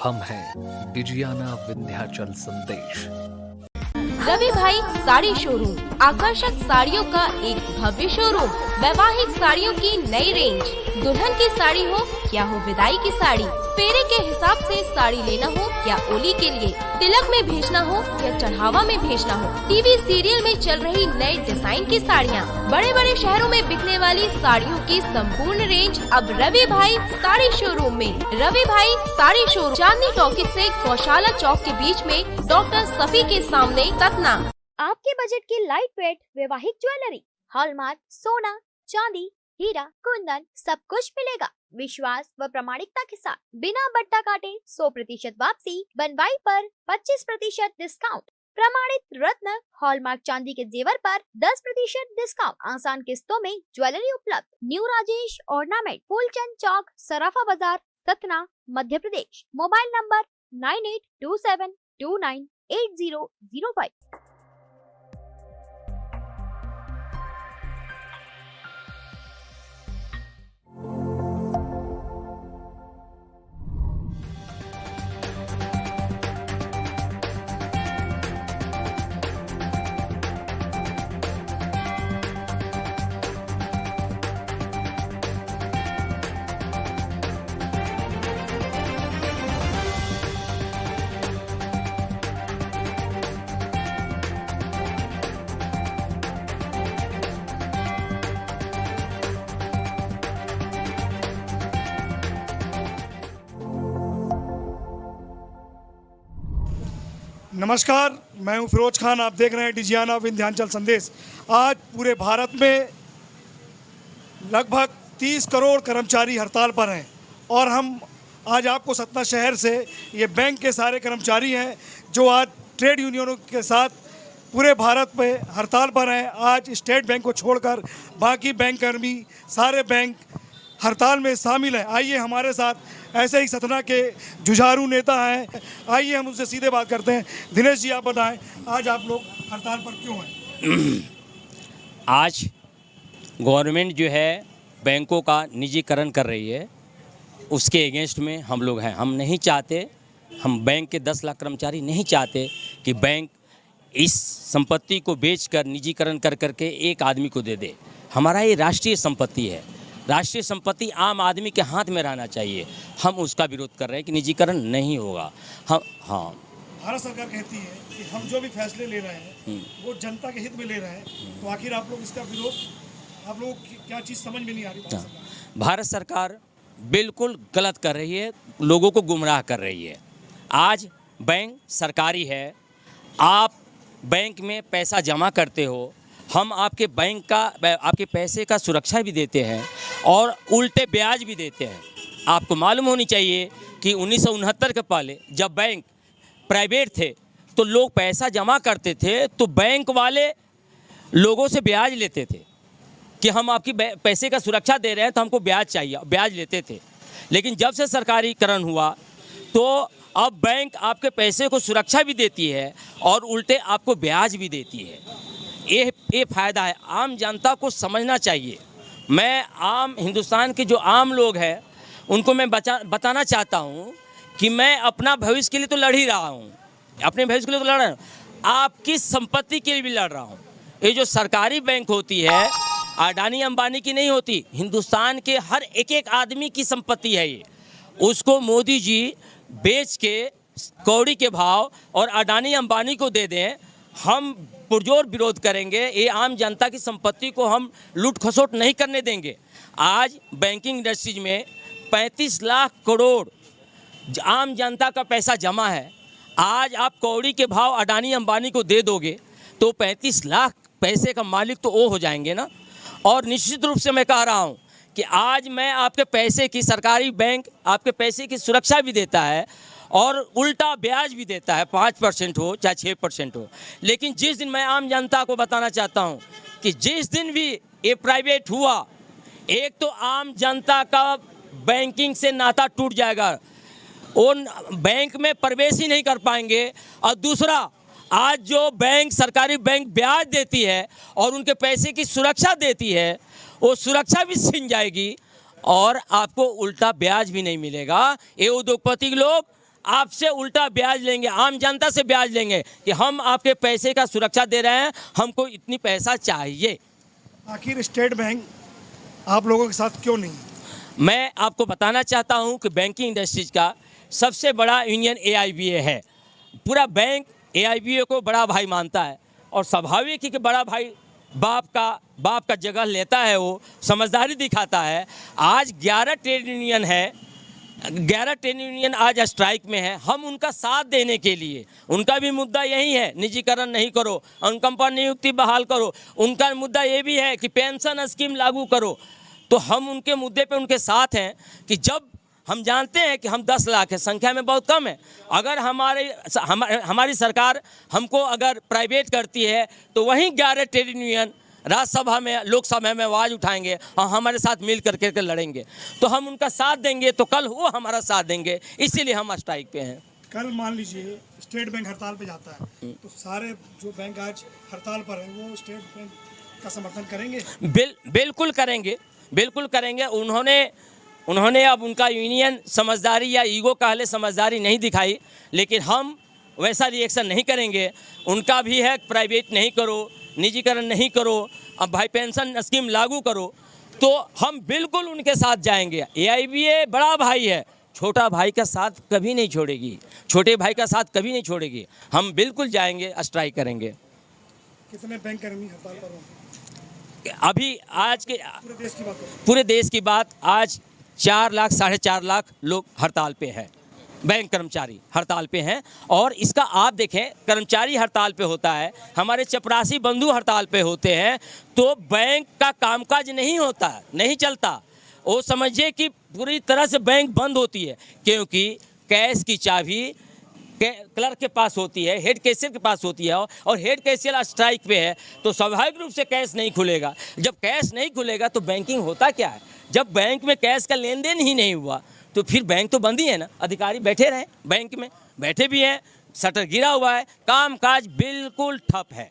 हम हैं डिजियाना विंध्याचल संदेश। रवि भाई साड़ी शोरूम, आकर्षक साड़ियों का एक भव्य शोरूम, वैवाहिक साड़ियों की नई रेंज, दुल्हन की साड़ी हो या हो विदाई की साड़ी, फेरे के हिसाब से साड़ी लेना हो या ओली के लिए, तिलक में भेजना हो या चढ़ावा में भेजना हो, टीवी सीरियल में चल रही नए डिजाइन की साड़ियाँ, बड़े बड़े शहरों में बिकने वाली साड़ियों की संपूर्ण रेंज अब रवि भाई साड़ी शोरूम में। रवि भाई साड़ी शोरूम, चांदनी टॉकीज से गौशाला चौक के बीच में, डॉक्टर सफी के सामने, सतना। आपके बजट की लाइट वेट वैवाहिक ज्वेलरी, हॉलमार्क, सोना, चांदी, हीरा, कुंदन, सब कुछ मिलेगा विश्वास व प्रामाणिकता के साथ। बिना बट्टा काटे 100% वापसी, बनवाई पर 25% डिस्काउंट, प्रमाणित रत्न हॉलमार्क चांदी के जेवर पर 10% डिस्काउंट, आसान किस्तों में ज्वेलरी उपलब्ध। New Rajesh ornament, Phoolchand Chowk, Sarafa Bazaar, Satna, Madhya Pradesh. Mobile number 9827298005। नमस्कार, मैं हूं फिरोज खान। आप देख रहे हैं डिजियाना विंध्याचल संदेश। आज पूरे भारत में लगभग 30 करोड़ कर्मचारी हड़ताल पर हैं और हम आज आपको सतना शहर से, ये बैंक के सारे कर्मचारी हैं जो आज ट्रेड यूनियनों के साथ पूरे भारत में हड़ताल पर हैं। आज स्टेट बैंक को छोड़कर बाकी बैंक कर्मी, सारे बैंक हड़ताल में शामिल हैं। आइए हमारे साथ ऐसे ही सतना के जुझारू नेता हैं, आइए हम उनसे सीधे बात करते हैं। दिनेश जी, आप बताएं, आज आप लोग हड़ताल पर क्यों हैं? आज गवर्नमेंट जो है बैंकों का निजीकरण कर रही है, उसके अगेंस्ट में हम लोग हैं। हम नहीं चाहते, हम बैंक के 10 लाख कर्मचारी नहीं चाहते कि बैंक इस संपत्ति को बेचकर निजीकरण कर करके एक आदमी को दे दे। हमारा ये राष्ट्रीय संपत्ति है, राष्ट्रीय संपत्ति आम आदमी के हाथ में रहना चाहिए। हम उसका विरोध कर रहे हैं कि निजीकरण नहीं होगा। हम भारत सरकार कहती है कि हम जो भी फैसले ले रहे हैं वो जनता के हित में ले रहे हैं, तो आखिर आप लोग इसका विरोध, आप लोगों की क्या चीज़ समझ में नहीं आ रही? भारत सरकार बिल्कुल गलत कर रही है, लोगों को गुमराह कर रही है। आज बैंक सरकारी है, आप बैंक में पैसा जमा करते हो, हम आपके बैंक का, आपके पैसे का सुरक्षा भी देते हैं और उल्टे ब्याज भी देते हैं। आपको मालूम होनी चाहिए कि 1969 के पहले जब बैंक प्राइवेट थे तो लोग पैसा जमा करते थे तो बैंक वाले लोगों से ब्याज लेते थे कि हम आपकी पैसे का सुरक्षा दे रहे हैं तो हमको ब्याज चाहिए, ब्याज लेते थे। लेकिन जब से सरकारीकरण हुआ तो अब बैंक आपके पैसे को सुरक्षा भी देती है और उल्टे आपको ब्याज भी देती है। ये फ़ायदा है, आम जनता को समझना चाहिए। मैं आम हिंदुस्तान के जो आम लोग हैं उनको मैं बताना चाहता हूँ कि मैं अपना भविष्य के लिए तो लड़ ही रहा हूँ, अपने भविष्य के लिए तो लड़ रहा हूँ, आपकी संपत्ति के लिए भी लड़ रहा हूँ। ये जो सरकारी बैंक होती है, अडानी अंबानी की नहीं होती, हिंदुस्तान के हर एक आदमी की संपत्ति है ये। उसको मोदी जी बेच के कौड़ी के भाव और अडानी अंबानी को दे दें, हम पुरजोर विरोध करेंगे। ये आम जनता की संपत्ति को हम लूट खसोट नहीं करने देंगे। आज बैंकिंग इंडस्ट्रीज में 35 लाख करोड़ आम जनता का पैसा जमा है। आज आप कौड़ी के भाव अडानी अंबानी को दे दोगे तो 35 लाख पैसे का मालिक तो वो हो जाएंगे ना। और निश्चित रूप से मैं कह रहा हूँ कि आज मैं आपके पैसे की, सरकारी बैंक आपके पैसे की सुरक्षा भी देता है और उल्टा ब्याज भी देता है, 5% हो चाहे 6% हो। लेकिन जिस दिन, मैं आम जनता को बताना चाहता हूं कि जिस दिन भी ये प्राइवेट हुआ, एक तो आम जनता का बैंकिंग से नाता टूट जाएगा, वो बैंक में प्रवेश ही नहीं कर पाएंगे। और दूसरा, आज जो बैंक, सरकारी बैंक ब्याज देती है और उनके पैसे की सुरक्षा देती है, वो सुरक्षा भी छिन जाएगी और आपको उल्टा ब्याज भी नहीं मिलेगा। ये उद्योगपति लोग आपसे उल्टा ब्याज लेंगे, आम जनता से ब्याज लेंगे कि हम आपके पैसे का सुरक्षा दे रहे हैं, हमको इतनी पैसा चाहिए। आखिर स्टेट बैंक आप लोगों के साथ क्यों नहीं? मैं आपको बताना चाहता हूं कि बैंकिंग इंडस्ट्रीज का सबसे बड़ा यूनियन AIBA है। पूरा बैंक AIBA को बड़ा भाई मानता है और स्वाभाविक है कि बड़ा भाई बाप का जगह लेता है, वो समझदारी दिखाता है। आज 11 ट्रेड यूनियन है, 11 ट्रेड यूनियन आज स्ट्राइक में है। हम उनका साथ देने के लिए, उनका भी मुद्दा यही है, निजीकरण नहीं करो, अनकंपन नियुक्ति बहाल करो। उनका मुद्दा ये भी है कि पेंशन स्कीम लागू करो। तो हम उनके मुद्दे पे उनके साथ हैं कि जब हम जानते हैं कि हम 10 लाख है, संख्या में बहुत कम है। अगर हमारी सरकार हमको अगर प्राइवेट करती है तो वहीं 11 ट्रेड यूनियन राज्यसभा में, लोकसभा में आवाज़ उठाएंगे और हमारे साथ मिल करके लड़ेंगे। तो हम उनका साथ देंगे तो कल वो हमारा साथ देंगे, इसीलिए हम स्ट्राइक पे हैं। कल मान लीजिए स्टेट बैंक हड़ताल पे जाता है तो सारे जो बैंक आज हड़ताल पर है वो स्टेट बैंक का समर्थन करेंगे? बिल्कुल करेंगे, बिल्कुल करेंगे। उन्होंने अब उनका यूनियन समझदारी या ईगो का हले समझदारी नहीं दिखाई, लेकिन हम वैसा रिएक्शन नहीं करेंगे। उनका भी है प्राइवेट नहीं करो, निजीकरण नहीं करो, अब भाई पेंशन स्कीम लागू करो, तो हम बिल्कुल उनके साथ जाएंगे। AIBA बड़ा भाई है, छोटा भाई का साथ कभी नहीं छोड़ेगी, छोटे भाई का साथ कभी नहीं छोड़ेगी। हम बिल्कुल जाएंगे, स्ट्राइक करेंगे। कितने बैंक कर्मी हड़ताल पर होंगे? अभी आज के पूरे देश की बात करें, पूरे देश की बात, आज 4 लाख 4.5 लाख लोग हड़ताल पे हैं, बैंक कर्मचारी हड़ताल पे हैं। और इसका आप देखें, कर्मचारी हड़ताल पे होता है, हमारे चपरासी बंधु हड़ताल पे होते हैं, तो बैंक का कामकाज नहीं होता, नहीं चलता। वो समझिए कि पूरी तरह से बैंक बंद होती है, क्योंकि कैश की चाबी क्लर्क के पास होती है, हेड कैशियर के पास होती है, और हेड कैशियर स्ट्राइक पे है, तो स्वाभाविक रूप से कैश नहीं खुलेगा। जब कैश नहीं खुलेगा तो बैंकिंग होता क्या है? जब बैंक में कैश का लेन देन ही नहीं हुआ तो फिर बैंक तो बंद ही है ना। अधिकारी बैठे रहे, बैंक में बैठे भी हैं, शटर गिरा हुआ है, काम काज बिल्कुल ठप है।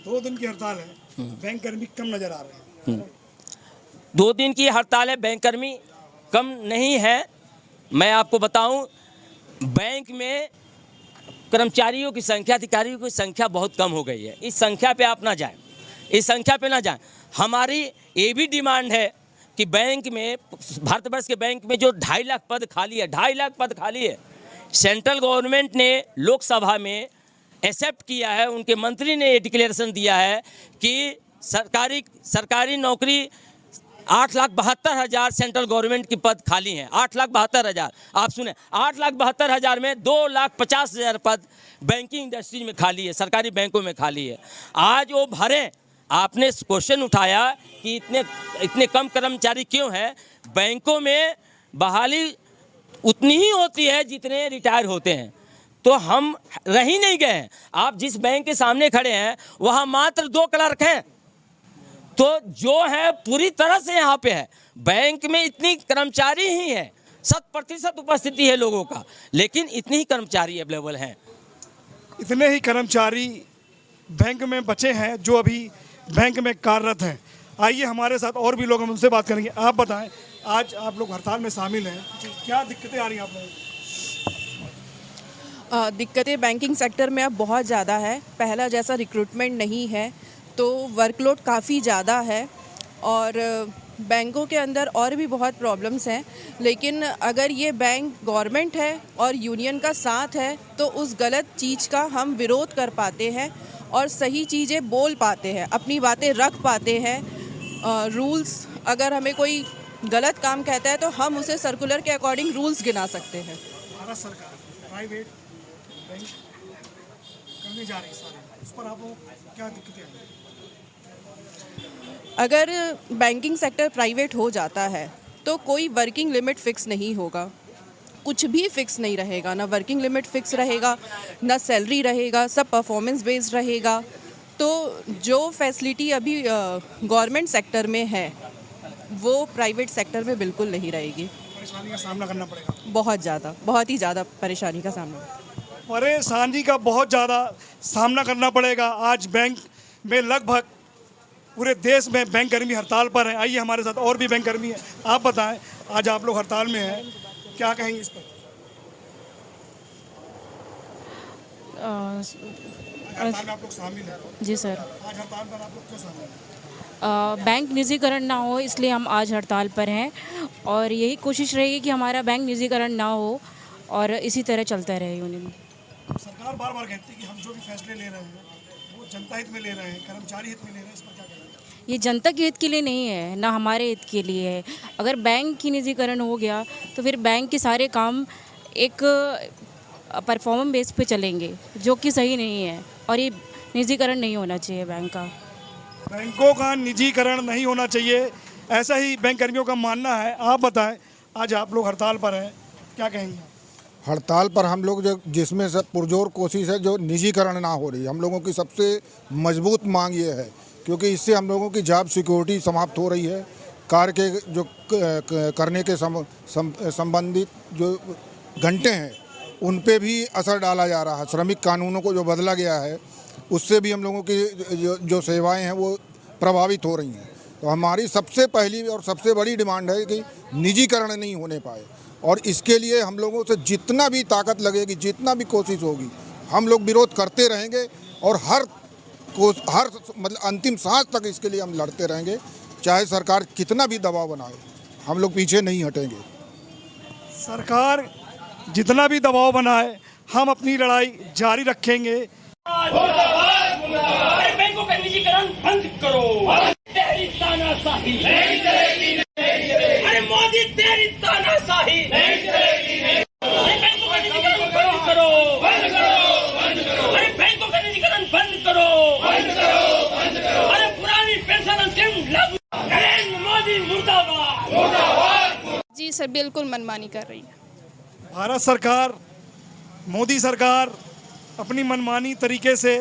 2 दिन की हड़ताल है, बैंक कर्मी कम नजर आ रहे हैं। 2 दिन की हड़ताल है, बैंक कर्मी कम नहीं है। मैं आपको बताऊं, बैंक में कर्मचारियों की संख्या, अधिकारियों की संख्या बहुत कम हो गई है। इस संख्या पे आप ना जाएं, इस संख्या पे ना जाएं। हमारी ये भी डिमांड है कि बैंक में, भारतवर्ष के बैंक में जो 2.5 लाख पद खाली है, 2.5 लाख पद खाली है, सेंट्रल गवर्नमेंट ने लोकसभा में एक्सेप्ट किया है, उनके मंत्री ने ये डिक्लेरेशन दिया है कि सरकारी नौकरी 8,72,000 सेंट्रल गवर्नमेंट की पद खाली हैं। 8,72,000, आप सुने, 8,72,000 में 2,50,000 पद बैंकिंग इंडस्ट्री में खाली है, सरकारी बैंकों में खाली है। आज वो भरें। आपने क्वेश्चन उठाया कि इतने कम कर्मचारी क्यों हैं? बैंकों में बहाली उतनी ही होती है जितने रिटायर होते हैं, तो हम रह ही नहीं गए हैं। आप जिस बैंक के सामने खड़े हैं वहाँ मात्र 2 क्लर्क हैं, तो जो है पूरी तरह से यहाँ पे है। बैंक में इतनी कर्मचारी ही है, 100% उपस्थिति है लोगों का, लेकिन इतनी ही कर्मचारी अवेलेबल हैं। इतने ही कर्मचारी बैंक में बचे हैं जो अभी बैंक में कार्यरत हैं। आइए हमारे साथ और भी लोग, हम उनसे बात करेंगे। आप बताएं, आज आप लोग हड़ताल में शामिल हैं, क्या दिक्कतें आ रही हैं आप लोगों को? दिक्कतें बैंकिंग सेक्टर में अब बहुत ज़्यादा है। पहला जैसा रिक्रूटमेंट नहीं है, तो वर्कलोड काफ़ी ज़्यादा है, और बैंकों के अंदर और भी बहुत प्रॉब्लम्स हैं। लेकिन अगर ये बैंक गवर्नमेंट है और यूनियन का साथ है तो उस गलत चीज़ का हम विरोध कर पाते हैं और सही चीज़ें बोल पाते हैं, अपनी बातें रख पाते हैं। रूल्स, अगर हमें कोई गलत काम कहता है तो हम उसे सर्कुलर के अकॉर्डिंग रूल्स गिना सकते हैं। भारत सरकार प्राइवेट बैंक करने जा रही है सारे, उस पर आप लोग क्या दिक्कतें आ रही हैं? अगर बैंकिंग सेक्टर प्राइवेट हो जाता है तो कोई वर्किंग लिमिट फ़िक्स नहीं होगा, कुछ भी फिक्स नहीं रहेगा, ना वर्किंग लिमिट फिक्स रहेगा, ना सैलरी रहेगा, सब परफॉर्मेंस बेस्ड रहेगा। तो जो फैसिलिटी अभी गवर्नमेंट सेक्टर में है वो प्राइवेट सेक्टर में बिल्कुल नहीं रहेगी। परेशानी का सामना करना पड़ेगा, बहुत ज़्यादा, बहुत ही ज़्यादा परेशानी का सामना, परेशानी का बहुत ज़्यादा सामना करना पड़ेगा। आज बैंक में लगभग पूरे देश में बैंक कर्मी हड़ताल पर हैं। आइए हमारे साथ और भी बैंक कर्मी हैं। आप बताएं, आज आप लोग हड़ताल में हैं, क्या कहेंगे इस पर? हड़ताल में आप लोग शामिल हैं। जी सर। आज हड़ताल पर आप लोग क्यों शामिल हैं? बैंक निजीकरण ना हो इसलिए हम आज हड़ताल पर हैं और यही कोशिश रहेगी कि हमारा बैंक निजीकरण ना हो और इसी तरह चलता रहे यूनियन। सरकार बार बार कहती है कि हम जो भी फैसले ले रहे हैं वो जनता हित में ले रहे हैं, कर्मचारी हित में ले रहे हैं, इस पर क्या कहेंगे? ये जनता के हित के लिए नहीं है, ना हमारे हित के लिए है। अगर बैंक की निजीकरण हो गया तो फिर बैंक के सारे काम एक परफॉर्मेंस बेस पे चलेंगे, जो कि सही नहीं है और ये निजीकरण नहीं होना चाहिए बैंक का। बैंकों का निजीकरण नहीं होना चाहिए, ऐसा ही बैंक कर्मियों का मानना है। आप बताएं, आज आप लोग हड़ताल पर हैं, क्या कहेंगे? हड़ताल पर हम लोग जो जिसमें सब पुरजोर कोशिश है जो निजीकरण ना हो रही, हम लोगों की सबसे मजबूत मांग ये है, क्योंकि इससे हम लोगों की जॉब सिक्योरिटी समाप्त हो रही है। कार्य के जो करने के संबंधित जो घंटे हैं उन पे भी असर डाला जा रहा है। श्रमिक कानूनों को जो बदला गया है उससे भी हम लोगों की जो सेवाएं हैं वो प्रभावित हो रही हैं। तो हमारी सबसे पहली और सबसे बड़ी डिमांड है कि निजीकरण नहीं होने पाए, और इसके लिए हम लोगों से जितना भी ताकत लगेगी, जितना भी कोशिश होगी, हम लोग विरोध करते रहेंगे और हर मतलब अंतिम सांस तक इसके लिए हम लड़ते रहेंगे। चाहे सरकार कितना भी दबाव बनाए, हम लोग पीछे नहीं हटेंगे। सरकार जितना भी दबाव बनाए, हम अपनी लड़ाई जारी रखेंगे। बैंकों का निजीकरण बंद करो। तेरी तानाशाही नहीं चलेगी, नहीं चलेगी। अरे मोदी तेरी तानाशाही नहीं चलेगी, नहीं चलेगी। बैंकों का निजीकरण बंद करो, बंद करो, बंद करो। अरे बैंकों का निजीकरण बंद करो, बंद करो, बंद करो। अरे पुरानी पेंशन स्कीम लागू। नरेंद्र मोदी मुर्दाबाद, मुर्दाबाद। जी सर, बिल्कुल मनमानी कर रही है भारत सरकार, मोदी सरकार अपनी मनमानी तरीके से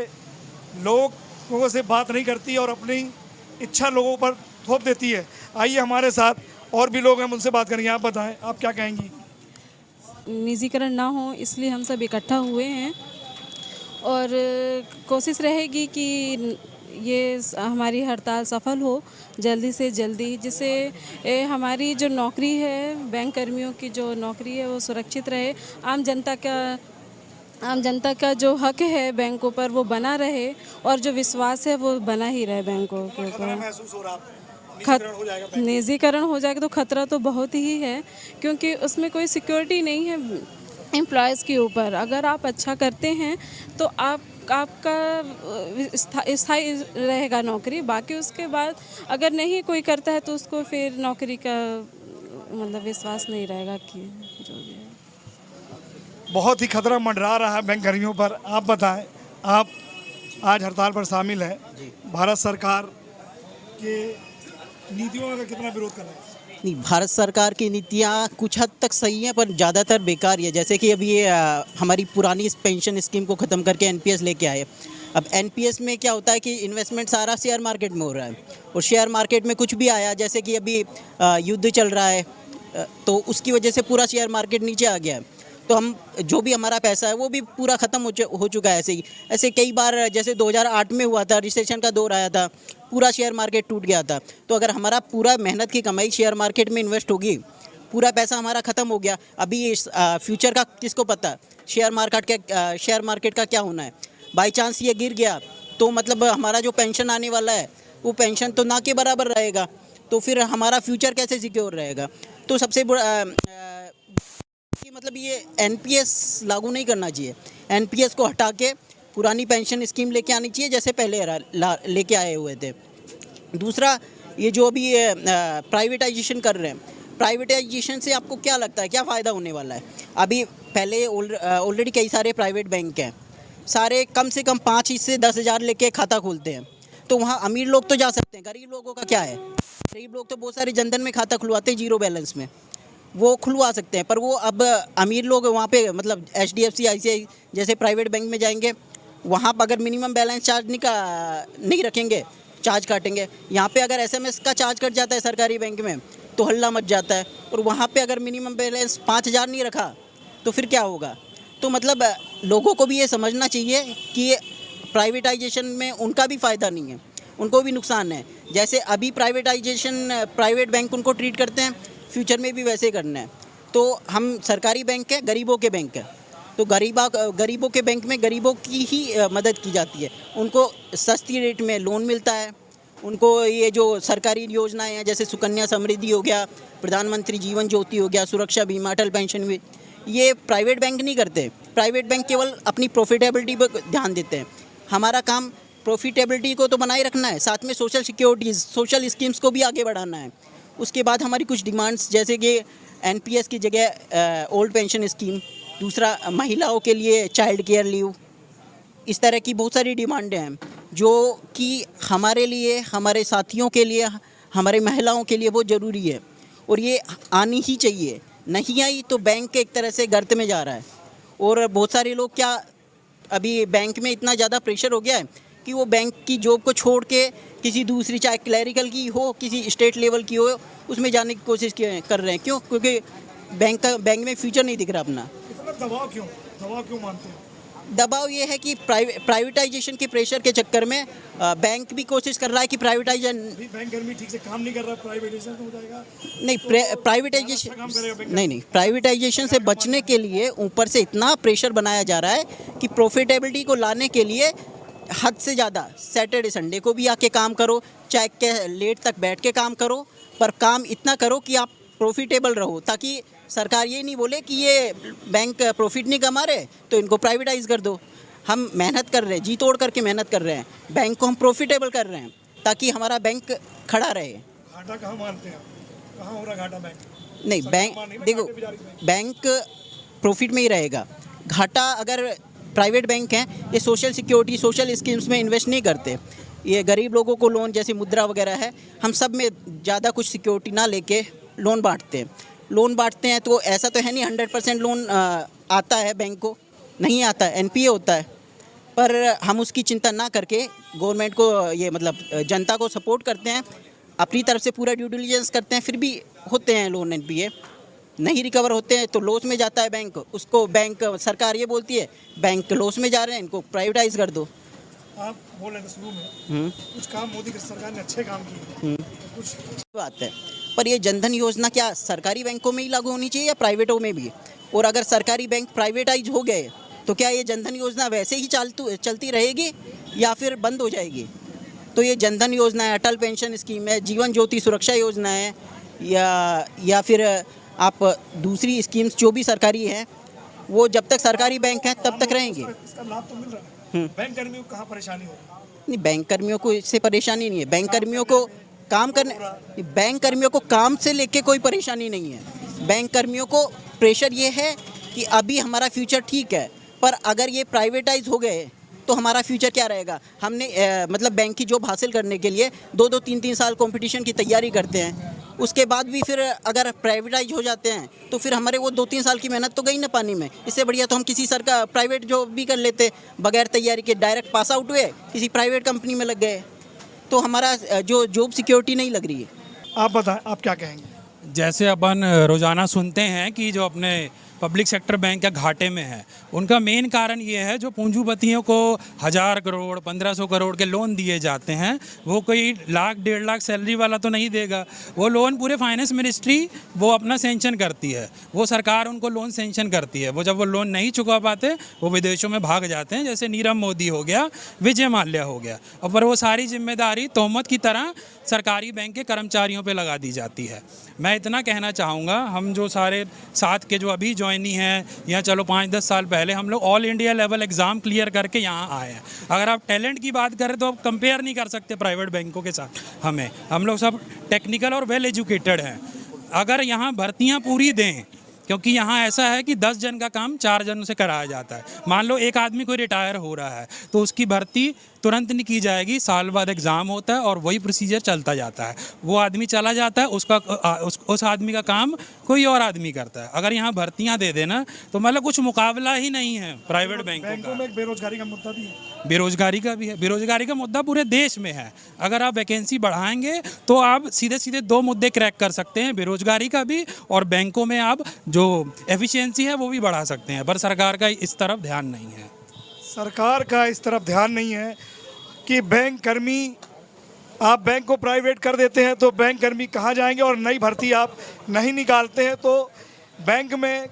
लोगों से बात नहीं करती और अपनी इच्छा लोगों पर थोप देती है। आइए हमारे साथ और भी लोग हैं, उनसे बात करेंगे। आप बताएं, आप क्या कहेंगी? निजीकरण ना हो इसलिए हम सब इकट्ठा हुए हैं और कोशिश रहेगी कि ये हमारी हड़ताल सफल हो जल्दी से जल्दी, जिससे हमारी जो नौकरी है, बैंक कर्मियों की जो नौकरी है वो सुरक्षित रहे। आम जनता का जो हक है बैंकों पर वो बना रहे और जो विश्वास है वो बना ही रहे बैंकों के ऊपर। महसूस हो रहा है निजीकरण हो जाएगा तो खतरा तो बहुत ही है, क्योंकि उसमें कोई सिक्योरिटी नहीं है एम्प्लॉयज़ के ऊपर। अगर आप अच्छा करते हैं तो आपका स्थायी रहेगा नौकरी, बाकी उसके बाद अगर नहीं कोई करता है तो उसको फिर नौकरी का मतलब विश्वास नहीं रहेगा कि जो भी है। बहुत ही खतरा मंडरा रहा है बैंक कर्मियों पर। आप बताएं, आप आज हड़ताल पर शामिल हैं, भारत सरकार के नीतियों का कितना विरोध कर रहे हैं? नहीं, भारत सरकार की नीतियाँ कुछ हद तक सही हैं पर ज़्यादातर बेकार ही है। जैसे कि अभी ये हमारी पुरानी पेंशन स्कीम को ख़त्म करके एनपीएस लेके आए। अब एनपीएस में क्या होता है कि इन्वेस्टमेंट सारा शेयर मार्केट में हो रहा है, और शेयर मार्केट में कुछ भी आया, जैसे कि अभी युद्ध चल रहा है तो उसकी वजह से पूरा शेयर मार्केट नीचे आ गया है। तो हम जो भी हमारा पैसा है वो भी पूरा ख़त्म हो चुका है। ऐसे कई बार, जैसे 2008 में हुआ था, रिसेशन का दौर आया था, पूरा शेयर मार्केट टूट गया था। तो अगर हमारा पूरा मेहनत की कमाई शेयर मार्केट में इन्वेस्ट होगी, पूरा पैसा हमारा ख़त्म हो गया। अभी इस फ्यूचर का किसको पता है शेयर मार्केट का क्या होना है। बाई चांस ये गिर गया तो मतलब हमारा जो पेंशन आने वाला है वो पेंशन तो ना के बराबर रहेगा, तो फिर हमारा फ्यूचर कैसे सिक्योर रहेगा। तो सबसे मतलब ये एनपीएस लागू नहीं करना चाहिए। एनपीएस को हटा के पुरानी पेंशन स्कीम लेके आनी चाहिए, जैसे पहले लेके आए हुए थे। दूसरा, ये जो अभी प्राइवेटाइजेशन कर रहे हैं, प्राइवेटाइजेशन से आपको क्या लगता है क्या फ़ायदा होने वाला है? अभी पहले ऑलरेडी कई सारे प्राइवेट बैंक हैं, सारे कम से कम 5 से 10,000 लेके खाता खोलते हैं। तो वहाँ अमीर लोग तो जा सकते हैं, गरीब लोगों का क्या है? गरीब लोग तो बहुत सारे जनधन में खाता खुलवाते हैं, जीरो बैलेंस में, वो खुलवा सकते हैं। पर वो अब अमीर लोग वहाँ पे मतलब HDFC ICICI जैसे प्राइवेट बैंक में जाएंगे, वहाँ पर अगर मिनिमम बैलेंस चार्ज नहीं रखेंगे, चार्ज काटेंगे। यहाँ पे अगर SMS का चार्ज कट जाता है सरकारी बैंक में तो हल्ला मच जाता है, और वहाँ पे अगर मिनिमम बैलेंस 5,000 नहीं रखा तो फिर क्या होगा। तो मतलब लोगों को भी ये समझना चाहिए कि प्राइवेटाइजेशन में उनका भी फ़ायदा नहीं है, उनको भी नुकसान है। जैसे अभी प्राइवेट बैंक उनको ट्रीट करते हैं, फ्यूचर में भी वैसे करना है। तो हम सरकारी बैंक है, गरीबों के बैंक है, तो गरीबों के बैंक में गरीबों की ही मदद की जाती है। उनको सस्ती रेट में लोन मिलता है। उनको ये जो सरकारी योजनाएं हैं जैसे सुकन्या समृद्धि हो गया, प्रधानमंत्री जीवन ज्योति हो गया, सुरक्षा बीमा, अटल पेंशन भी, ये प्राइवेट बैंक नहीं करते। प्राइवेट बैंक केवल अपनी प्रॉफिटेबिलिटी पर ध्यान देते हैं। हमारा काम प्रॉफिटेबिलिटी को तो बनाए रखना है, साथ में सोशल सिक्योरिटीज़, सोशल स्कीम्स को भी आगे बढ़ाना है। उसके बाद हमारी कुछ डिमांड्स जैसे कि एनपीएस की जगह ओल्ड पेंशन स्कीम, दूसरा महिलाओं के लिए चाइल्ड केयर लीव, इस तरह की बहुत सारी डिमांडें हैं जो कि हमारे लिए, हमारे साथियों के लिए, हमारे महिलाओं के लिए बहुत ज़रूरी है और ये आनी ही चाहिए। नहीं आई तो बैंक एक तरह से गर्त में जा रहा है। और बहुत सारे लोग क्या अभी बैंक में इतना ज़्यादा प्रेशर हो गया है कि वो बैंक की जॉब को छोड़ के किसी दूसरी, चाहे क्लैरिकल की हो, किसी स्टेट लेवल की हो, उसमें जाने की कोशिश कर रहे हैं। क्यों? क्योंकि बैंक में फ्यूचर नहीं दिख रहा अपना। दबाव क्यों मानते हैं? दबाव ये है कि प्राइवेटाइजेशन के प्रेशर के चक्कर में बैंक भी कोशिश कर रहा है कि प्राइवेटाइजेशन। बैंक कर्मी ठीक से काम नहीं कर रहा, प्राइवेटाइजेशन हो जाएगा। नहीं, प्राइवेटाइजेशन से बचने के लिए ऊपर से इतना प्रेशर बनाया जा रहा है कि प्रॉफिटेबिलिटी को लाने के लिए हद से ज़्यादा सैटरडे संडे को भी आके काम करो, चाहे लेट तक बैठ के काम करो, पर काम इतना करो कि आप प्रॉफिटेबल रहो, ताकि सरकार ये नहीं बोले कि ये बैंक प्रॉफिट नहीं कमा रहे तो इनको प्राइवेटाइज कर दो। हम मेहनत कर रहे हैं, जी तोड़ करके मेहनत कर रहे हैं, बैंक को हम प्रॉफिटेबल कर रहे हैं ताकि हमारा बैंक खड़ा रहे। घाटा कहाँ मानते हैं? कहाँ हो रहा घाटा बैंक? नहीं, बैंक देखो, बैंक प्रॉफिट में ही रहेगा। घाटा अगर प्राइवेट बैंक हैं, ये सोशल सिक्योरिटी, सोशल स्कीम्स में इन्वेस्ट नहीं करते। ये गरीब लोगों को लोन जैसे मुद्रा वगैरह है, हम सब में ज़्यादा कुछ सिक्योरिटी ना लेके लोन बांटते हैं। तो ऐसा तो है नहीं 100% लोन आता है बैंक को, नहीं आता है, एनपीए होता है। पर हम उसकी चिंता ना करके गवर्नमेंट को, ये मतलब जनता को सपोर्ट करते हैं, अपनी तरफ से पूरा ड्यू डिलिजेंस करते हैं, फिर भी होते हैं लोन एनपीए नहीं रिकवर होते हैं तो लॉस में जाता है बैंक। उसको बैंक, सरकार ये बोलती है बैंक लॉस में जा रहे हैं, इनको प्राइवेटाइज कर दो। आप बोल रहे थे शुरू में कुछ काम मोदी की सरकार ने अच्छे काम किए, कुछ बात है। पर ये जनधन योजना क्या सरकारी बैंकों में ही लागू होनी चाहिए या प्राइवेटों में भी? और अगर सरकारी बैंक प्राइवेटाइज हो गए तो क्या ये जनधन योजना वैसे ही चलती रहेगी या फिर बंद हो जाएगी? तो ये जनधन योजना है, अटल पेंशन स्कीम है, जीवन ज्योति सुरक्षा योजना है, या फिर आप दूसरी स्कीम्स जो भी सरकारी हैं, वो जब तक सरकारी बैंक हैं तब तक रहेंगे। इसका लाभ तो मिल रहा है। बैंक कर्मियों को कहाँ परेशानी हो रही है? नहीं, बैंक कर्मियों को इससे परेशानी नहीं है। बैंक कर्मियों को काम से लेके कोई परेशानी नहीं है। बैंक कर्मियों को प्रेशर ये है कि अभी हमारा फ्यूचर ठीक है, पर अगर ये प्राइवेटाइज हो गए तो हमारा फ्यूचर क्या रहेगा? हमने मतलब बैंक की जॉब हासिल करने के लिए 2-2, 3-3 साल कंपटीशन की तैयारी करते हैं, उसके बाद भी फिर अगर प्राइवेटाइज हो जाते हैं तो फिर हमारे वो 2-3 साल की मेहनत तो गई ना पानी में। इससे बढ़िया तो हम किसी सरकार प्राइवेट जॉब भी कर लेते, बगैर तैयारी के डायरेक्ट पास आउट हुए, किसी प्राइवेट कंपनी में लग गए, तो हमारा जो जॉब सिक्योरिटी नहीं लग रही है। आप बताएं, आप क्या कहेंगे? जैसे अपन रोज़ाना सुनते हैं कि जो अपने पब्लिक सेक्टर बैंक या घाटे में है, उनका मेन कारण ये है जो पूंजीपतियों को 1000 करोड़ 1500 करोड़ के लोन दिए जाते हैं, वो कोई 1,00,000 1.5 लाख सैलरी वाला तो नहीं देगा। वो लोन पूरे फाइनेंस मिनिस्ट्री वो अपना सेंक्शन करती है, वो सरकार उनको लोन सेंक्शन करती है। वो जब वो लोन नहीं चुका पाते वो विदेशों में भाग जाते हैं, जैसे नीरव मोदी हो गया, विजय माल्या हो गया। और पर वो सारी जिम्मेदारी तोहमत की तरह सरकारी बैंक के कर्मचारियों पे लगा दी जाती है। मैं इतना कहना चाहूँगा, हम जो सारे साथ के जो अभी ज्वाइनी हैं या चलो 5-10 साल पहले हम लोग all India level exam clear करके यहाँ आए हैं। अगर आप टैलेंट की बात करें तो आप कंपेयर नहीं कर सकते प्राइवेट बैंकों के साथ। हम लोग सब टेक्निकल और वेल एजुकेटेड हैं। अगर यहाँ भर्तियाँ पूरी दें, क्योंकि यहाँ ऐसा है कि 10 जन का काम 4 जनों से कराया जाता है। मान लो एक आदमी कोई रिटायर हो रहा है तो उसकी भर्ती तुरंत नहीं की जाएगी, साल बाद एग्ज़ाम होता है और वही प्रोसीजर चलता जाता है। वो आदमी चला जाता है, उस आदमी का काम कोई और आदमी करता है। अगर यहाँ भर्तियाँ दे देना तो मतलब कुछ मुकाबला ही नहीं है प्राइवेट बैंकों में। बेरोजगारी का मुद्दा भी है, बेरोजगारी का भी है। बेरोजगारी का मुद्दा पूरे देश में है। अगर आप वैकेंसी बढ़ाएंगे तो आप सीधे सीधे 2 मुद्दे क्रैक कर सकते हैं, बेरोजगारी का भी और बैंकों में आप जो एफिशिएंसी है वो भी बढ़ा सकते हैं। पर सरकार का इस तरफ ध्यान नहीं है। सरकार का इस तरफ ध्यान नहीं है कि बैंक कर्मी, आप बैंक को प्राइवेट कर देते हैं तो बैंक कर्मी कहाँ जाएंगे, और नई भर्ती आप नहीं निकालते हैं तो बैंक में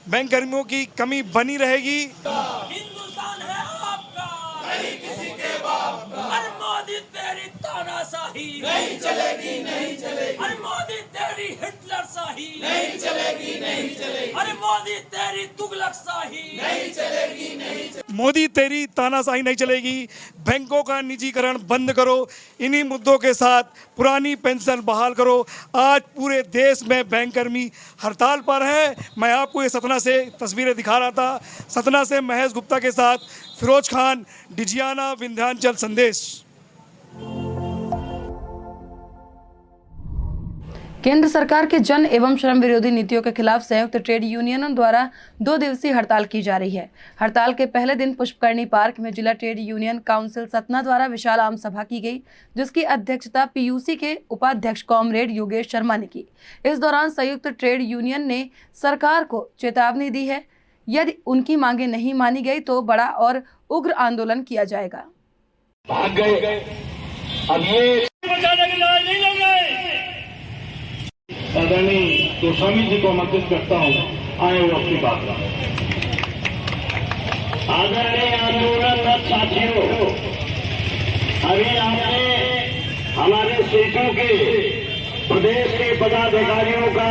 बैंक कर्मियों की कमी बनी रहेगी। हिंदुस्तान है आपका, नहीं किसी के बाप का। अरे मोदी तेरी तानाशाही नहीं चलेगी, नहीं चलेगी। अरे मोदी तेरी हिटलरशाही नहीं चलेगी, नहीं चलेगी। अरे मोदी तेरी तुगलकशाही नहीं चलेगी, नहीं चलेगी। मोदी तेरी तानाशाही नहीं चलेगी। बैंकों का निजीकरण बंद करो। इन्हीं मुद्दों के साथ पुरानी पेंशन बहाल करो। आज पूरे देश में बैंक कर्मी हड़ताल पर हैं। मैं आपको ये सतना से तस्वीरें दिखा रहा था। सतना से महेश गुप्ता के साथ फिरोज खान, डिजियाना विंध्याचल संदेश। केंद्र सरकार के जन एवं श्रम विरोधी नीतियों के खिलाफ संयुक्त ट्रेड यूनियनों द्वारा 2 दिवसीय हड़ताल की जा रही है। हड़ताल के पहले दिन पुष्पकर्णी पार्क में जिला ट्रेड यूनियन काउंसिल सतना द्वारा विशाल आम सभा की गई, जिसकी अध्यक्षता पीयूसी के उपाध्यक्ष कॉमरेड योगेश शर्मा ने की। इस दौरान संयुक्त ट्रेड यूनियन ने सरकार को चेतावनी दी है, यदि उनकी मांगे नहीं मानी गई तो बड़ा और उग्र आंदोलन किया जाएगा। भाग गए, अब ये बचाने की लड़ाई नहीं लड़ रहे। आदरणीय गोस्वामी जी को आमंत्रित करता हूँ, आए वो अपनी बात करें। आदरणीय आंदोलनरत साथियों, अभी आपने हमारे सीटों के प्रदेश के पदाधिकारियों का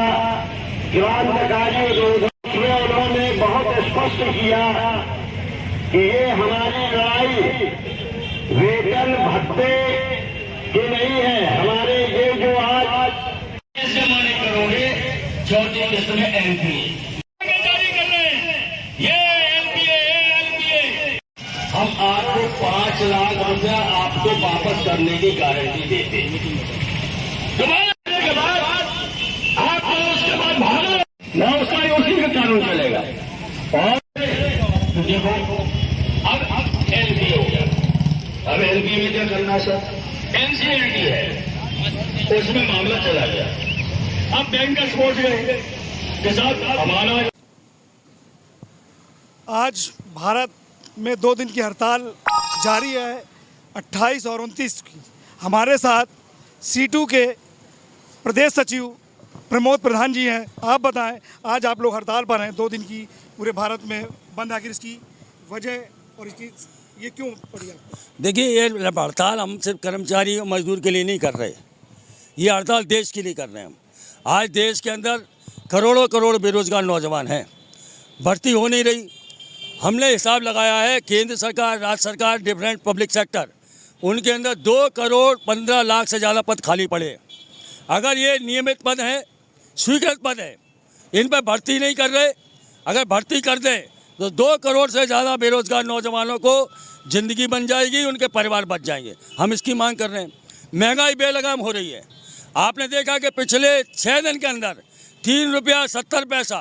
क्रांतिकारी में उन्होंने बहुत स्पष्ट किया कि ये हमारी लड़ाई वेतन भत्ते की नहीं है। हमारे ये जो आज माने करोगे चौथी किस्त में एलपीए जारी कर रहे हैं, ये एलपीए हम आपको 5 लाख रुपया आपको वापस करने की गारंटी देते हैं। दोबारा के बाद आपको उसके बाद भागो ना, उसका उसी का कानून चलेगा। और देखो अब एलपीए हो गया। अब एलपीए में क्या करना सर, एनसीएलटी है, उसमें मामला चला गया। अब बैंकर्स पहुंच गए के साथ हमारा। आज भारत में 2 दिन की हड़ताल जारी है, 28 और 29 की। हमारे साथ सीटू के प्रदेश सचिव प्रमोद प्रधान जी हैं। आप बताएं, आज आप लोग हड़ताल पर हैं 2 दिन की, पूरे भारत में बंद, आखिर इसकी वजह और इसकी ये क्यों पड़ी है? देखिए, ये हड़ताल हम सिर्फ कर्मचारी और मजदूर के लिए नहीं कर रहे, ये हड़ताल देश के लिए कर रहे हैं हम। आज देश के अंदर करोड़ों करोड़ बेरोजगार नौजवान हैं, भर्ती हो नहीं रही। हमने हिसाब लगाया है, केंद्र सरकार, राज्य सरकार, डिफरेंट पब्लिक सेक्टर, उनके अंदर 2 करोड़ 15 लाख से ज़्यादा पद खाली पड़े। अगर ये नियमित पद हैं, स्वीकृत पद है, इन पर भर्ती नहीं कर रहे, अगर भर्ती कर दें तो 2 करोड़ से ज़्यादा बेरोजगार नौजवानों को ज़िंदगी बन जाएगी, उनके परिवार बच जाएंगे। हम इसकी मांग कर रहे हैं। महंगाई बेलगाम हो रही है। आपने देखा कि पिछले 6 दिन के अंदर 3 रुपया 70 पैसा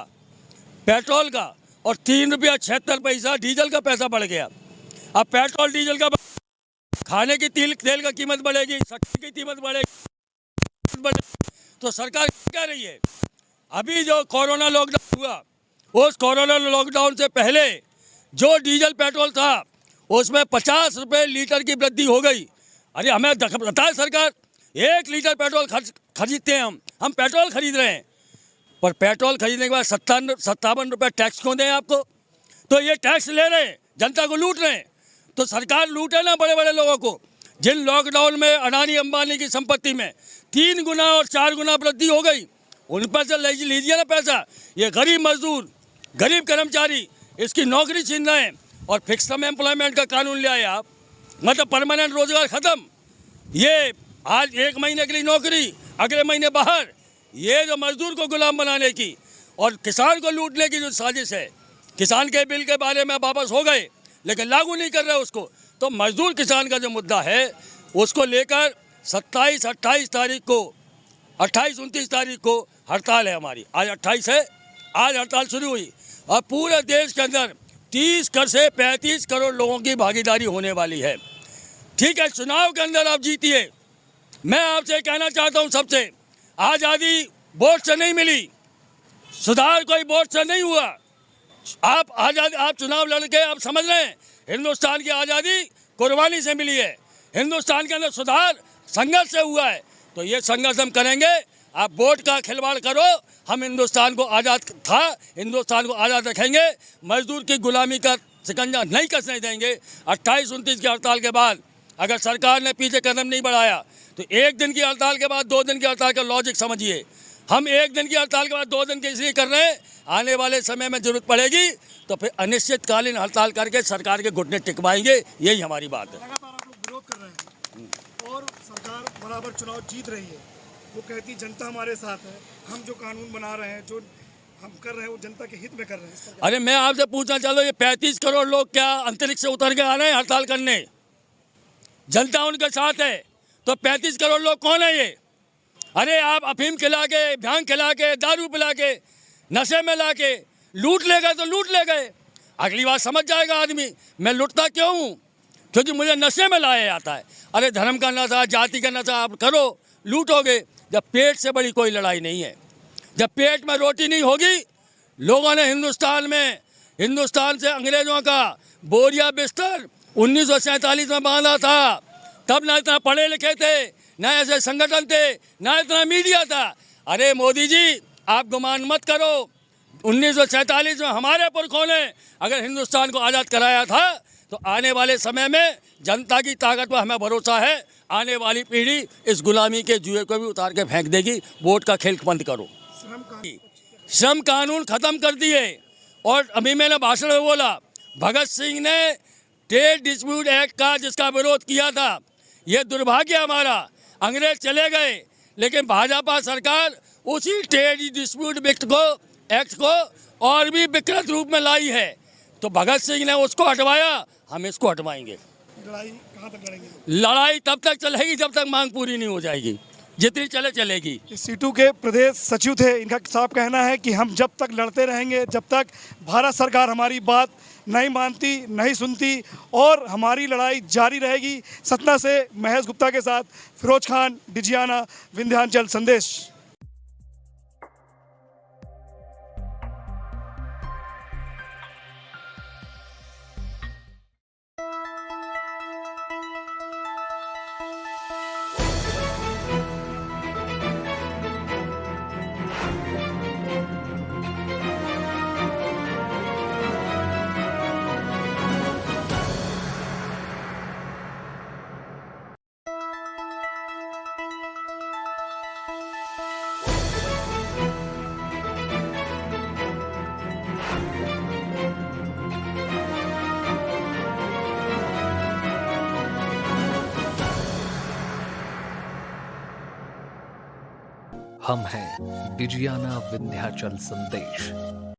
पेट्रोल का और 3 रुपया 76 पैसा डीजल का पैसा बढ़ गया। अब पेट्रोल डीजल का, खाने की तेल का कीमत बढ़ेगी, शक्कर की कीमत बढ़ेगी, तो सरकार क्या रही है? अभी जो कोरोना लॉकडाउन हुआ, उस कोरोना लॉकडाउन से पहले जो डीजल पेट्रोल था उसमें 50 रुपये लीटर की वृद्धि हो गई। अरे हमें बताए सरकार, 1 लीटर पेट्रोल खरीदते हैं, हम पेट्रोल खरीद रहे हैं, पर पेट्रोल खरीदने के बाद 57 रुपये टैक्स क्यों दें आपको? तो ये टैक्स ले रहे हैं, जनता को लूट रहे हैं। तो सरकार लूटे ना बड़े बड़े लोगों को। जिन लॉकडाउन में अडानी अंबानी की संपत्ति में 3 गुना और 4 गुना वृद्धि हो गई, उन पर से लीजिए ना पैसा। ये गरीब मजदूर, गरीब कर्मचारी, इसकी नौकरी छीन रहे हैं। और फिक्स टर्म एम्प्लॉयमेंट का कानून ले आए आप, मतलब परमानेंट रोजगार खत्म। ये आज 1 महीने के लिए नौकरी, अगले महीने बाहर। ये जो मजदूर को गुलाम बनाने की और किसान को लूटने की जो साजिश है, किसान के बिल के बारे में वापस हो गए लेकिन लागू नहीं कर रहे उसको। तो मजदूर किसान का जो मुद्दा है उसको लेकर 27-28 तारीख को, 28-29 तारीख को हड़ताल है हमारी। आज 28 है, आज हड़ताल शुरू हुई और पूरे देश के अंदर 30 से 35 करोड़ लोगों की भागीदारी होने वाली है। ठीक है, चुनाव के अंदर आप जीतिए। मैं आपसे कहना चाहता हूं सबसे, आज़ादी वोट से नहीं मिली, सुधार कोई वोट से नहीं हुआ। आप चुनाव लड़के आप समझ रहे हैं, हिंदुस्तान की आज़ादी कुर्बानी से मिली है। हिंदुस्तान के अंदर सुधार संघर्ष से हुआ है। तो ये संघर्ष हम करेंगे आप वोट का खिलवाड़ करो, हम हिंदुस्तान को आज़ाद हिंदुस्तान को आज़ाद रखेंगे, मजदूर की गुलामी का शिकंजा नहीं कसने देंगे। 28-29 की हड़ताल के बाद अगर सरकार ने पीछे कदम नहीं बढ़ाया तो एक दिन की हड़ताल के बाद 2 दिन की हड़ताल का लॉजिक समझिए। हम एक दिन की हड़ताल के बाद 2 दिन की इसलिए कर रहे हैं, आने वाले समय में जरूरत पड़ेगी तो फिर अनिश्चितकालीन हड़ताल करके सरकार के घुटने टिकवाएंगे, यही हमारी बात है। लगातार आप लोग विरोध कर रहे हैं और सरकार बराबर चुनाव जीत रही है। वो कहती जनता हमारे साथ है, हम जो कानून बना रहे हैं, जो हम कर रहे हैं वो जनता के हित में कर रहे हैं। अरे मैं आपसे पूछना चाहता हूँ, ये 35 करोड़ लोग क्या अंतरिक्ष से उतर के आ रहे हैं हड़ताल करने? जनता उनके साथ है तो 35 करोड़ लोग कौन है ये? अरे आप अफीम खिला के, भांग खिला के, दारू पिला के, नशे में ला के लूट ले गए तो लूट ले गए। अगली बार समझ जाएगा आदमी मैं लूटता क्यों हूँ, क्योंकि मुझे नशे में लाया जाता है। अरे धर्म का नशा, जाति का नशा आप करो, लूटोगे। जब पेट से बड़ी कोई लड़ाई नहीं है, जब पेट में रोटी नहीं होगी। लोगों ने हिंदुस्तान से अंग्रेज़ों का बोरिया बिस्तर 1947 में बांधा था। तब ना इतना पढ़े लिखे थे, ना ऐसे संगठन थे, ना इतना मीडिया था। अरे मोदी जी आप गुमान मत करो, 1947 में हमारे पुरखों ने अगर हिंदुस्तान को आज़ाद कराया था तो आने वाले समय में जनता की ताकत पर हमें भरोसा है। आने वाली पीढ़ी इस गुलामी के जुए को भी उतार के फेंक देगी। वोट का खेल बंद करो। श्रम कानून ख़त्म कर दिए। और अभी मैंने भाषण में बोला, भगत सिंह ने ट्रेड डिस्प्यूट एक्ट का जिसका विरोध किया था, ये दुर्भाग्य हमारा। अंग्रेज चले गए लेकिन भाजपा सरकार उसी ट्रेड डिस्प्यूट एक्ट को और भी विकृत रूप में लाई है। तो भगत सिंह ने उसको हटवाया, हम इसको हटवाएंगे। लड़ाई कहाँ तक लड़ेंगे? लड़ाई तब तक चलेगी जब तक मांग पूरी नहीं हो जाएगी, जितनी चलेगी। सीटू के प्रदेश सचिव थे, इनका साफ कहना है कि हम जब तक लड़ते रहेंगे, जब तक भारत सरकार हमारी बात नहीं मानती, नहीं सुनती और हमारी लड़ाई जारी रहेगी। सतना से महेश गुप्ता के साथ फिरोज खान, डिजियाना, विंध्याचल संदेश। हम हैं डिजियाना विंध्याचल संदेश।